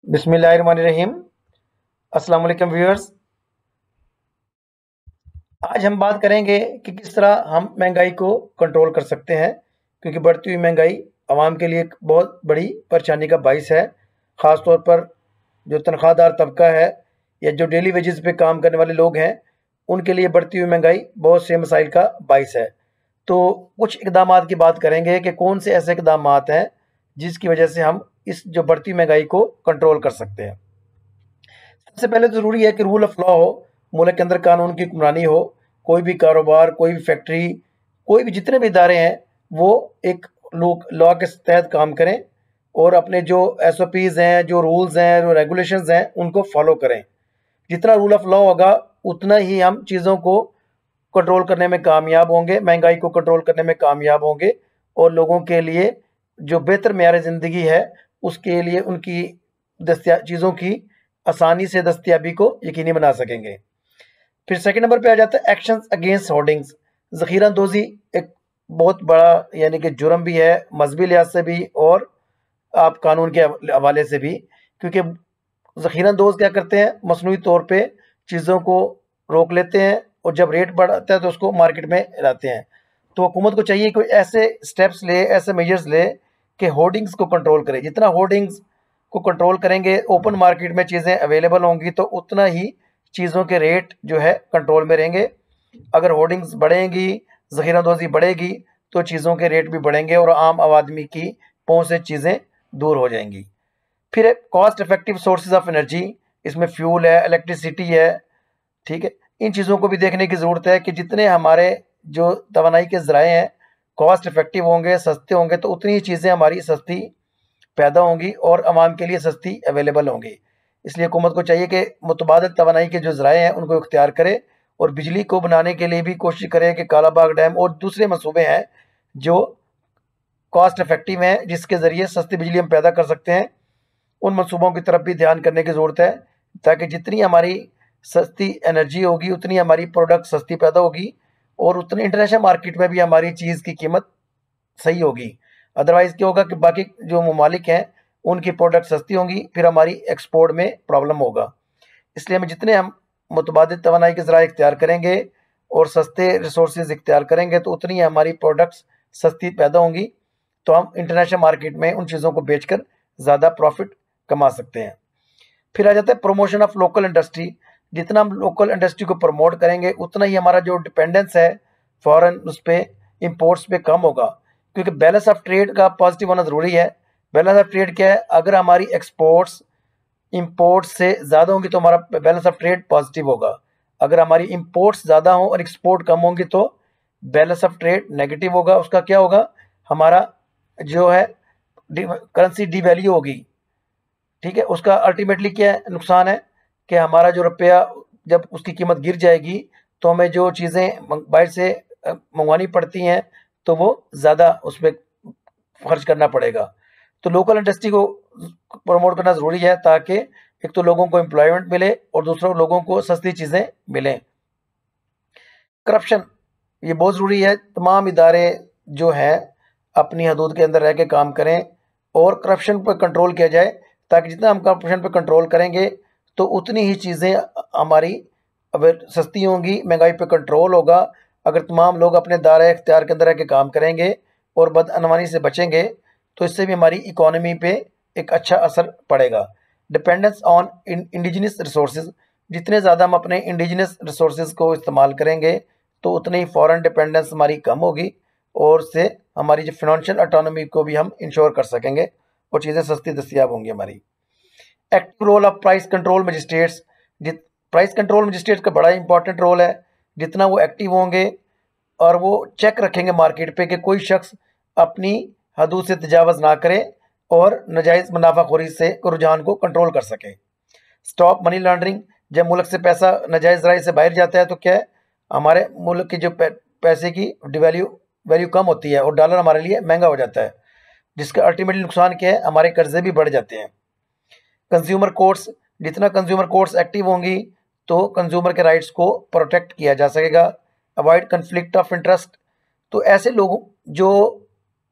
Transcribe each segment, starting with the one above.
बिस्मिल्लाहिर्रहमानिर्रहीम। अस्सलाम वालेकुम व्यूअर्स। आज हम बात करेंगे कि किस तरह हम महंगाई को कंट्रोल कर सकते हैं, क्योंकि बढ़ती हुई महंगाई आवाम के लिए एक बहुत बड़ी परेशानी का बाइस है। ख़ास तौर पर जो तनख्वाहदार तबका है या जो डेली वेजेस पे काम करने वाले लोग हैं, उनके लिए बढ़ती हुई महंगाई बहुत से मसाइल का बाइस है। तो कुछ इक़दामात की बात करेंगे कि कौन से ऐसे इक़दामात हैं जिसकी वजह से हम इस जो बढ़ती महंगाई को कंट्रोल कर सकते हैं। सबसे पहले तो ज़रूरी है कि रूल ऑफ लॉ हो, मुल्क के अंदर कानून की हुक्मरानी हो। कोई भी कारोबार, कोई भी फैक्ट्री, कोई भी जितने भी इदारे हैं, वो एक लोग लॉ के तहत काम करें और अपने जो एसओपीज़ हैं, जो रूल्स हैं, जो रेगुलेशंस हैं, उनको फॉलो करें। जितना रूल ऑफ लॉ होगा, उतना ही हम चीज़ों को कंट्रोल करने में कामयाब होंगे, महंगाई को कंट्रोल करने में कामयाब होंगे और लोगों के लिए जो बेहतर मेयार ज़िंदगी है, उसके लिए उनकी चीज़ों की आसानी से दस्तयाबी को यकीनी बना सकेंगे। फिर सेकंड नंबर पे आ जाता है एक्शंस अगेंस्ट होर्डिंग्स। ज़ख़ीरानंदोज़ी एक बहुत बड़ा यानी कि जुर्म भी है, मजहबी लिहाज से भी और आप कानून के हवाले से भी, क्योंकि ज़ख़ीरानंदोज़ क्या करते हैं, मसनूई तौर पे चीज़ों को रोक लेते हैं और जब रेट बढ़ता है तो उसको मार्केट में लाते हैं। तो हुकूमत को चाहिए कोई ऐसे स्टेप्स ले, ऐसे मेजर्स ले कि होर्डिंग्स को कंट्रोल करे। जितना होर्डिंग्स को कंट्रोल करेंगे, ओपन मार्केट में चीज़ें अवेलेबल होंगी, तो उतना ही चीज़ों के रेट जो है कंट्रोल में रहेंगे। अगर होर्डिंग्स बढ़ेंगी, ज़ख़ीरानंदोज़ी बढ़ेगी, तो चीज़ों के रेट भी बढ़ेंगे और आम आदमी की पहुँच से चीज़ें दूर हो जाएंगी। फिर है cost effective sources of energy. इसमें फ्यूल है, इलेक्ट्रिसिटी है, ठीक है। इन चीज़ों को भी देखने की ज़रूरत है कि जितने हमारे जो तवानाई के ज़राए हैं कॉस्ट इफेक्टिव होंगे, सस्ते होंगे, तो उतनी ही चीज़ें हमारी सस्ती पैदा होंगी और आवाम के लिए सस्ती अवेलेबल होंगी। इसलिए हुकूमत को चाहिए कि मुतबादल तवानाई के जो ज़राए हैं उनको इख्तियार करे और बिजली को बनाने के लिए भी कोशिश करे कि कालाबाग डैम और दूसरे मनसूबे हैं जो कॉस्ट इफेक्टिव हैं, जिसके ज़रिए सस्ती बिजली हम पैदा कर सकते हैं। उन मनसूबों की तरफ भी ध्यान करने की ज़रूरत है, ताकि जितनी हमारी सस्ती एनर्जी होगी, उतनी हमारी प्रोडक्ट सस्ती पैदा होगी और उतनी इंटरनेशनल मार्केट में भी हमारी चीज़ की कीमत सही होगी। अदरवाइज़ क्या होगा कि बाकी जो ममालिक हैं, उनकी प्रोडक्ट सस्ती होंगी, फिर हमारी एक्सपोर्ट में प्रॉब्लम होगा। इसलिए हम जितने हम मुतबादिल तवानाई के ज़राए इख्तियार करेंगे और सस्ते रिसोर्सेज इख्तियार करेंगे, तो उतनी ही हमारी प्रोडक्ट्स सस्ती पैदा होंगी, तो हम इंटरनेशनल मार्केट में उन चीज़ों को बेचकर ज़्यादा प्रॉफिट कमा सकते हैं। फिर आ जाता है प्रमोशन ऑफ लोकल इंडस्ट्री। जितना हम लोकल इंडस्ट्री को प्रमोट करेंगे, उतना ही हमारा जो डिपेंडेंस है फॉरेन उस पे इंपोर्ट्स पे कम होगा, क्योंकि बैलेंस ऑफ ट्रेड का पॉजिटिव होना ज़रूरी है। बैलेंस ऑफ ट्रेड क्या है? अगर हमारी एक्सपोर्ट्स इंपोर्ट से ज़्यादा होंगी तो हमारा बैलेंस ऑफ ट्रेड पॉजिटिव होगा। अगर हमारी इंपोर्ट्स ज़्यादा हों और एक्सपोर्ट कम होंगी तो बैलेंस ऑफ ट्रेड नेगेटिव होगा। उसका क्या होगा? हमारा जो है करेंसी डिवैल्यू होगी, ठीक है। उसका अल्टीमेटली क्या है नुकसान है कि हमारा जो रुपया जब उसकी कीमत गिर जाएगी, तो हमें जो चीज़ें बाहर से मंगवानी पड़ती हैं, तो वो ज़्यादा उस पर खर्च करना पड़ेगा। तो लोकल इंडस्ट्री को प्रमोट करना ज़रूरी है, ताकि एक तो लोगों को एम्प्लॉयमेंट मिले और दूसरों लोगों को सस्ती चीज़ें मिलें। करप्शन ये बहुत ज़रूरी है। तमाम इदारे जो हैं अपनी हदूद के अंदर रह के काम करें और करप्शन पर कंट्रोल किया जाए, ताकि जितना हम करप्शन पर कंट्रोल करेंगे, तो उतनी ही चीज़ें हमारी अब सस्ती होंगी, महंगाई पर कंट्रोल होगा। अगर तमाम लोग अपने दायरे इख्तियार के अंदर रह के काम करेंगे और बदअनवानी से बचेंगे, तो इससे भी हमारी इकॉनमी पे एक अच्छा असर पड़ेगा। Dependence on indigenous resources. जितने ज़्यादा हम अपने इंडिजिनस रिसोर्सेज को इस्तेमाल करेंगे, तो उतनी ही फॉरेन डिपेंडेंस हमारी कम होगी और उससे हमारी जो फिनेंशियल ऑटोनॉमी को भी हम इंश्योर कर सकेंगे और चीज़ें सस्ती दस्तियाब होंगी हमारी। Active role of price control magistrates. Price control magistrates का बड़ा इंपॉर्टेंट रोल है। जितना वो एक्टिव होंगे और वो चेक रखेंगे मार्केट पे कि कोई शख्स अपनी हदूद से तजावज़ ना करे और नाजायज़ मुनाफाखोरी से रुझान को कंट्रोल कर सके। Stop money laundering. जब मुल्क से पैसा नाजायज़ राय से बाहर जाता है, तो क्या है, हमारे मुल्क की जो पैसे की वैल्यू कम होती है और डॉलर हमारे लिए महंगा हो जाता है, जिसका अल्टीमेटली नुकसान क्या है, हमारे कर्जे भी बढ़ जाते हैं। Consumer courts. जितना कंज्यूमर कोर्ट्स एक्टिव होंगी, तो कंज्यूमर के राइट्स को प्रोटेक्ट किया जा सकेगा। Avoid conflict of interest. तो ऐसे लोगों जो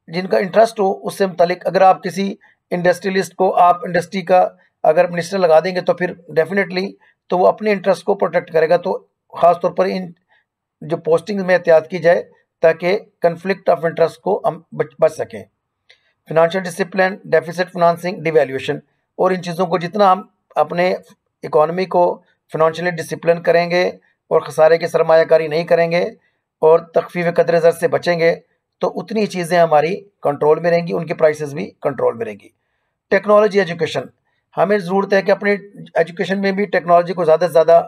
जिनका इंटरेस्ट हो उससे मुतालिक, अगर आप किसी इंडस्ट्रियलिस्ट को आप इंडस्ट्री का अगर मिनिस्टर लगा देंगे तो फिर डेफिनेटली तो वो अपने इंटरेस्ट को प्रोटेक्ट करेगा। तो ख़ास तौर पर इन जो पोस्टिंग में एहतियात की जाए ताकि कन्फ्लिक्ट ऑफ इंटरेस्ट को हम बच सकें। Financial discipline, deficit financing, devaluation, और इन चीज़ों को जितना हम अपने इकोनॉमी को फिनेंशियली डिसिप्लिन करेंगे और खसारे की सरमायाकारी नहीं करेंगे और तखफीफ कदर ज़र से बचेंगे तो उतनी चीज़ें हमारी कंट्रोल में रहेंगी, उनकी प्राइसेस भी कंट्रोल में रहेंगी। टेक्नोलॉजी एजुकेशन, हमें ज़रूरत है कि अपने एजुकेशन में भी टेक्नोलॉजी को ज़्यादा से ज़्यादा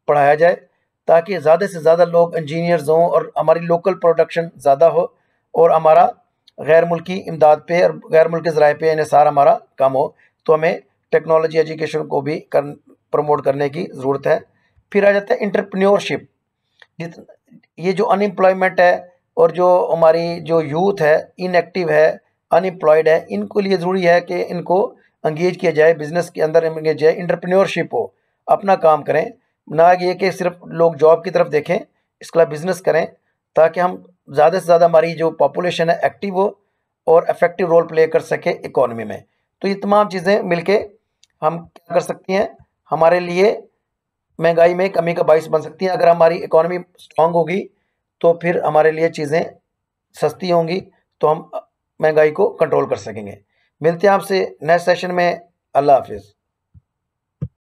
पढ़ाया जाए ताकि ज़्यादा से ज़्यादा लोग इंजीनियर्स हों और हमारी लोकल प्रोडक्शन ज़्यादा हो और हमारा गैर मुल्की इमदाद पे और गैर मुल्की ज़राए पे इन्हिसार हमारा कम हो। तो हमें टेक्नोलॉजी एजुकेशन को भी प्रमोट करने की ज़रूरत है। फिर आ जाता है एंटरप्रेन्योरशिप। ये जो अनएम्प्लॉयमेंट है और जो हमारी जो यूथ है इनएक्टिव है, अनएम्प्लॉयड है, इनको लिए ज़रूरी है कि इनको एंगेज किया जाए, बिज़नेस के अंदर एंगेज जाए, एंटरप्रेन्योरशिप हो, अपना काम करें, ना ये कि सिर्फ लोग जॉब की तरफ देखें, इसका बिज़नेस करें ताकि हम ज़्यादा से ज़्यादा हमारी जो पॉपुलेशन है एक्टिव हो और इफेक्टिव रोल प्ले कर सके इकोनॉमी में। तो ये तमाम चीज़ें मिलके हम क्या कर सकती हैं, हमारे लिए महंगाई में कमी का बाइस बन सकती हैं। अगर हमारी इकोनॉमी स्ट्रांग होगी तो फिर हमारे लिए चीज़ें सस्ती होंगी, तो हम महंगाई को कंट्रोल कर सकेंगे। मिलते हैं आपसे नेक्स्ट सेशन में। अल्लाह हाफिज़।